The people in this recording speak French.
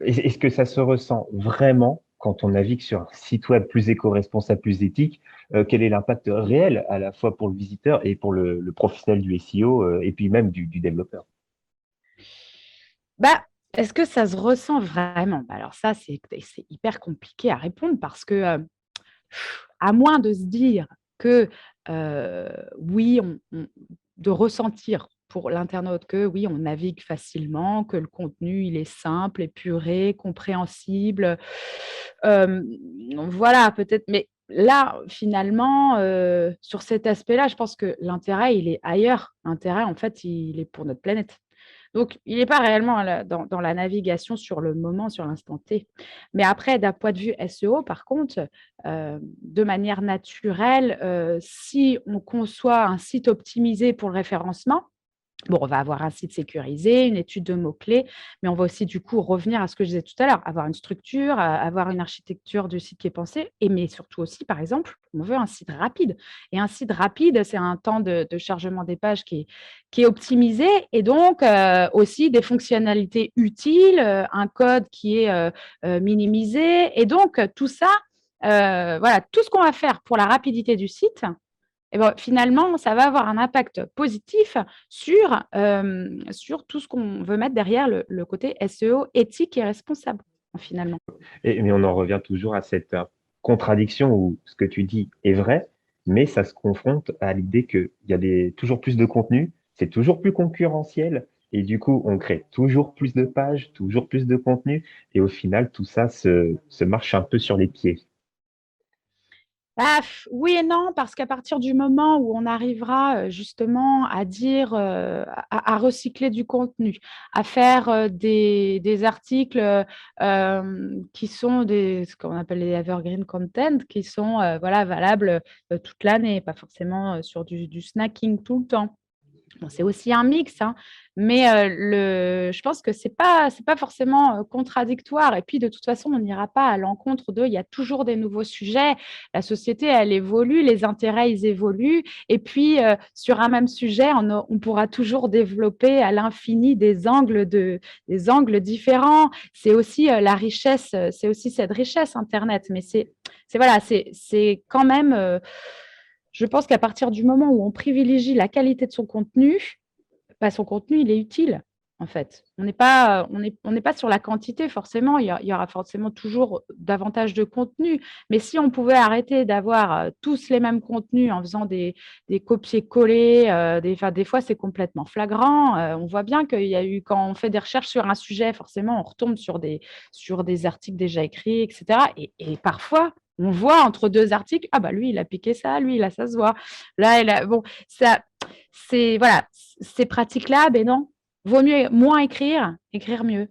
est-ce que ça se ressent vraiment quand on navigue sur un site web plus éco-responsable, plus éthique? Quel est l'impact réel à la fois pour le visiteur et pour le professionnel du SEO et puis même du développeur? Bah, est-ce que ça se ressent vraiment? Bah, alors ça, c'est hyper compliqué à répondre parce que, à moins de se dire que, oui, de ressentir pour l'internaute que oui, on navigue facilement, que le contenu, il est simple, épuré, compréhensible. Hem, voilà, peut-être, mais là, finalement, sur cet aspect-là, je pense que l'intérêt, il est ailleurs. L'intérêt, en fait, il est pour notre planète. Donc, il n'est pas réellement dans la navigation sur le moment, sur l'instant T. Mais après, d'un point de vue SEO, par contre, de manière naturelle, si on conçoit un site optimisé pour le référencement, bon, on va avoir un site sécurisé, une étude de mots-clés, mais on va aussi du coup revenir à ce que je disais tout à l'heure, avoir une structure, avoir une architecture du site qui est pensée, et mais surtout aussi, par exemple, on veut un site rapide. Et un site rapide, c'est un temps de chargement des pages qui est optimisé, et donc aussi des fonctionnalités utiles, un code qui est minimisé. Et donc tout ça, voilà, tout ce qu'on va faire pour la rapidité du site, et ben, finalement, ça va avoir un impact positif sur tout ce qu'on veut mettre derrière le côté SEO éthique et responsable, finalement. Mais on en revient toujours à cette contradiction où ce que tu dis est vrai, mais ça se confronte à l'idée qu'il y a toujours plus de contenu, c'est toujours plus concurrentiel, et du coup, on crée toujours plus de pages, toujours plus de contenu, et au final, tout ça se marche un peu sur les pieds. Bah, oui et non, parce qu'à partir du moment où on arrivera justement à dire, à recycler du contenu, à faire des articles qui sont ce qu'on appelle les evergreen content, qui sont voilà, valables toute l'année, pas forcément sur du snacking tout le temps. Bon, c'est aussi un mix, hein, mais je pense que c'est pas forcément contradictoire. Et puis, de toute façon, on n'ira pas à l'encontre d'eux. Il y a toujours des nouveaux sujets. La société, elle évolue, les intérêts, ils évoluent. Et puis, sur un même sujet, on pourra toujours développer à l'infini des angles différents. C'est aussi la richesse, c'est aussi cette richesse Internet. Mais voilà, c'est quand même. Je pense qu'à partir du moment où on privilégie la qualité de son contenu, bah, son contenu, il est utile, en fait. On n'est pas sur la quantité, forcément. Il y aura forcément toujours davantage de contenu. Mais si on pouvait arrêter d'avoir tous les mêmes contenus en faisant des copier-coller, enfin, des fois, c'est complètement flagrant. On voit bien qu'il y a eu, quand on fait des recherches sur un sujet, forcément, on retombe sur des articles déjà écrits, etc. Et parfois, on voit entre deux articles, ah bah lui, il a piqué ça, lui, là, ça se voit. Là, bon, ça, voilà, c'est pratique là, mais non. Vaut mieux moins écrire, écrire mieux.